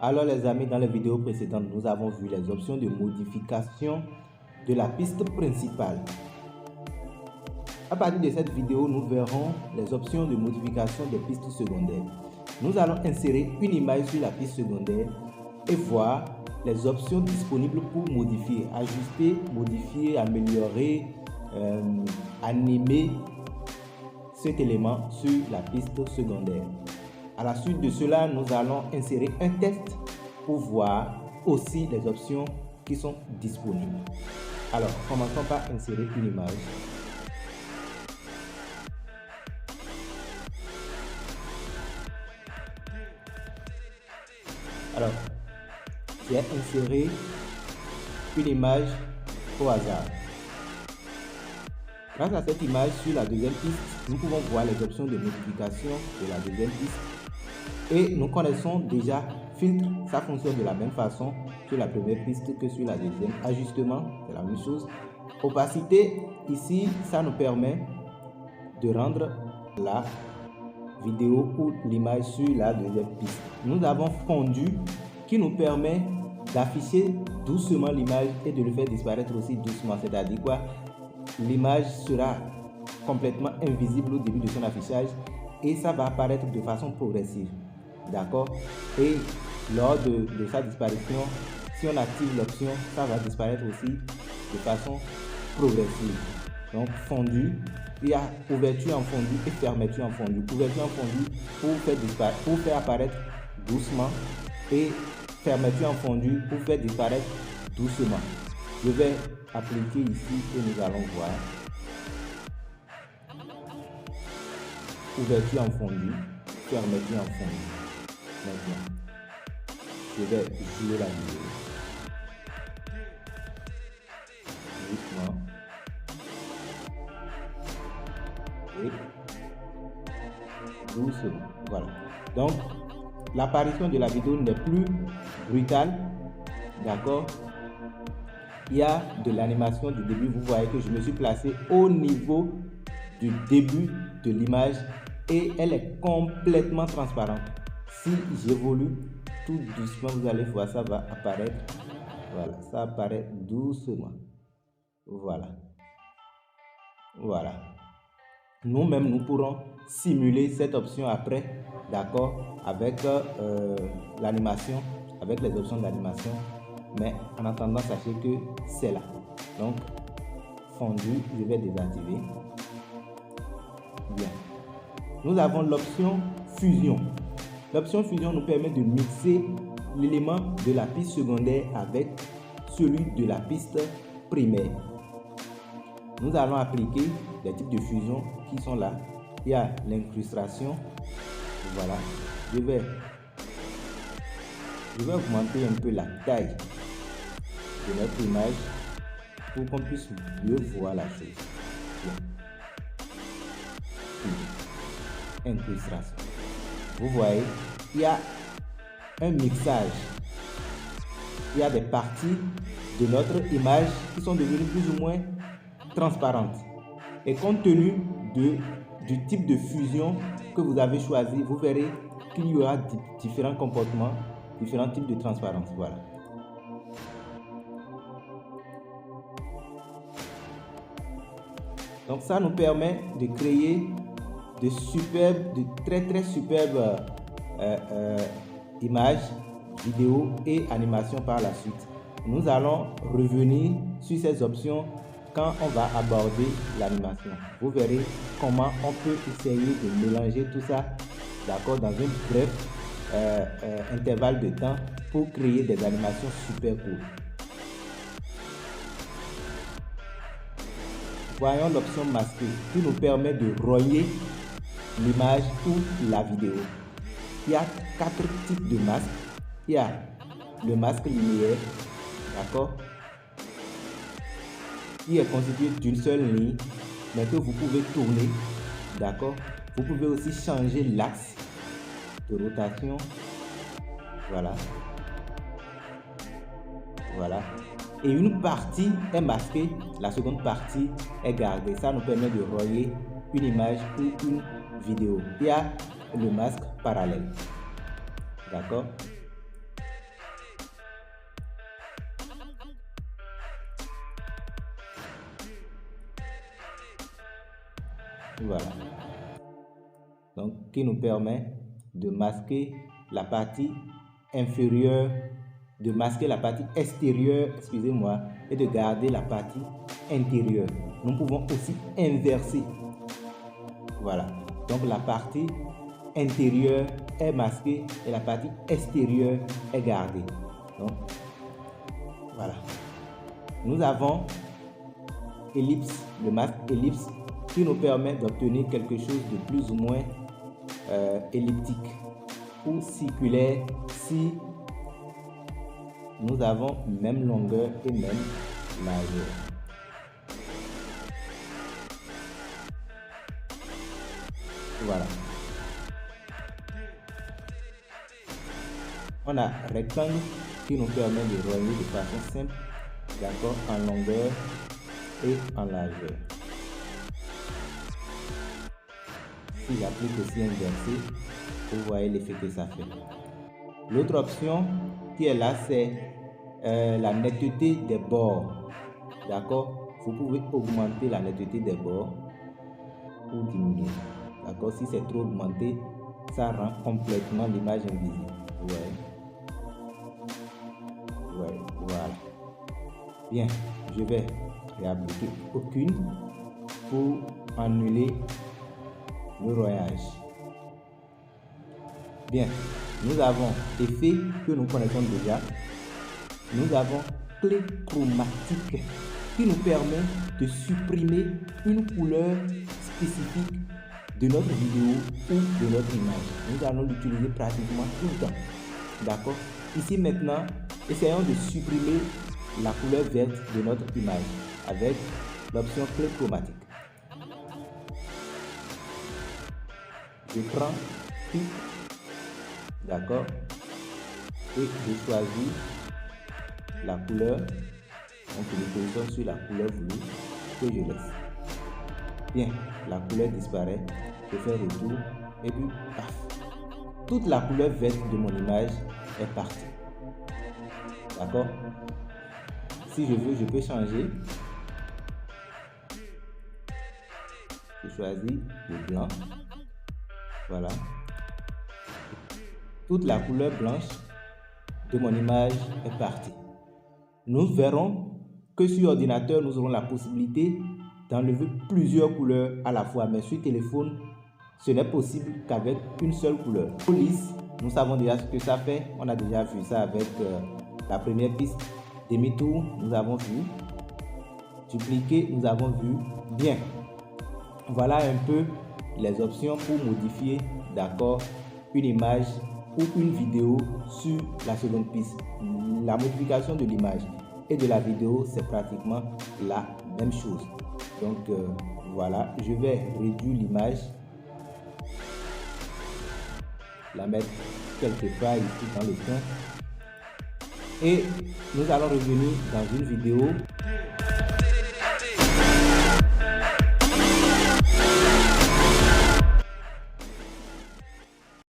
Alors les amis, dans les vidéos précédentes, nous avons vu les options de modification de la piste principale. À partir de cette vidéo, nous verrons les options de modification des pistes secondaires. Nous allons insérer une image sur la piste secondaire et voir les options disponibles pour modifier, ajuster, modifier, améliorer, animer cet élément sur la piste secondaire. À la suite de cela, nous allons insérer un test pour voir aussi les options qui sont disponibles. Alors, commençons par insérer une image. Alors, j'ai inséré une image au hasard. Grâce à cette image sur la deuxième piste, nous pouvons voir les options de modification de la deuxième piste. Et nous connaissons déjà filtre, ça fonctionne de la même façon sur la première piste que sur la deuxième. Ajustement, c'est la même chose. Opacité, ici, ça nous permet de rendre la vidéo ou l'image sur la deuxième piste. Nous avons fondu qui nous permet d'afficher doucement l'image et de le faire disparaître aussi doucement. C'est-à-dire quoi? L'image sera complètement invisible au début de son affichage et ça va apparaître de façon progressive. D'accord? Et lors de sa disparition, si on active l'option, ça va disparaître aussi de façon progressive. Donc fondu, il y a ouverture en fondu et fermeture en fondu. Ouverture en fondu pour faire apparaître doucement et fermeture en fondu pour faire disparaître doucement. Je vais appliquer ici et nous allons voir. Ouverture en fondu, fermeture en fondu. Maintenant, je vais jouer la vidéo. Doucement. Et doucement. Voilà. Donc, l'apparition de la vidéo n'est plus brutale. D'accord? Il y a de l'animation du début. Vous voyez que je me suis placé au niveau du début de l'image et elle est complètement transparente. Si j'évolue tout doucement, vous allez voir, ça va apparaître. Voilà, ça apparaît doucement. Voilà. Voilà. Nous-mêmes, nous pourrons simuler cette option après, d'accord, avec l'animation, avec les options d'animation. Mais en attendant, sachez que c'est là. Donc, fondu, je vais désactiver. Bien. Nous avons l'option fusion. L'option fusion nous permet de mixer l'élément de la piste secondaire avec celui de la piste primaire. Nous allons appliquer les types de fusion qui sont là. Il y a l'incrustation. Voilà. Je vais augmenter un peu la taille de notre image pour qu'on puisse mieux voir la chose. Incrustation. Vous voyez, il y a un mixage. Il y a des parties de notre image qui sont devenues plus ou moins transparentes. Et compte tenu du type de fusion que vous avez choisi, vous verrez qu'il y aura différents comportements, différents types de transparence. Voilà. Donc ça nous permet de créer de très superbes images, vidéos et animations par la suite. Nous allons revenir sur ces options quand on va aborder l'animation. Vous verrez comment on peut essayer de mélanger tout ça, d'accord, dans un bref intervalle de temps pour créer des animations super cool. Voyons l'option masquer qui nous permet de relier l'image ou la vidéo. Il y a 4 types de masques. Il y a le masque linéaire, d'accord, qui est constitué d'une seule ligne, mais que vous pouvez tourner, d'accord. Vous pouvez aussi changer l'axe de rotation. Voilà. Voilà. Et une partie est masquée, la seconde partie est gardée. Ça nous permet de relier une image ou une vidéo. Il y a le masque parallèle. D'accord? Voilà. Donc, qui nous permet de masquer la partie inférieure, de masquer la partie extérieure, excusez-moi, et de garder la partie intérieure. Nous pouvons aussi inverser. Voilà. Donc, la partie intérieure est masquée et la partie extérieure est gardée. Donc, voilà. Nous avons ellipse, le masque ellipse qui nous permet d'obtenir quelque chose de plus ou moins elliptique ou circulaire si nous avons même longueur et même largeur. Voilà. On a rectangle qui nous permet de relier de façon simple, d'accord, en longueur et en largeur. Si j'applique aussi inversé, vous voyez l'effet que ça fait. L'autre option qui est là, c'est la netteté des bords. D'accord? Vous pouvez augmenter la netteté des bords ou diminuer. D'accord? Si c'est trop augmenté, ça rend complètement l'image invisible. Ouais, voilà. Bien, je vais réappliquer aucune pour annuler le royage. Bien, nous avons effet que nous connaissons déjà. Nous avons clé chromatique qui nous permet de supprimer une couleur spécifique de notre vidéo ou de notre image. Nous allons l'utiliser pratiquement tout le temps. D'accord? Ici maintenant, essayons de supprimer la couleur verte de notre image avec l'option clé chromatique. Je prends tout, d'accord, et je choisis la couleur, donc je positionne sur la couleur voulue que je laisse. Bien, la couleur disparaît, je fais retour et puis paf, toute la couleur verte de mon image est partie. D'accord? Si je veux, je peux changer. Je choisis le blanc. Voilà. Toute la couleur blanche de mon image est partie. Nous verrons que sur ordinateur, nous aurons la possibilité d'enlever plusieurs couleurs à la fois. Mais sur téléphone, ce n'est possible qu'avec une seule couleur. Police, nous savons déjà ce que ça fait. On a déjà vu ça avec la première piste. Demi-tour, nous avons vu. Dupliquer, nous avons vu. Bien. Voilà un peu les options pour modifier, d'accord, une image ou une vidéo sur la seconde piste. La modification de l'image et de la vidéo, c'est pratiquement la même chose. Donc voilà, je vais réduire l'image, la mettre quelque part ici dans le coin et nous allons revenir dans une vidéo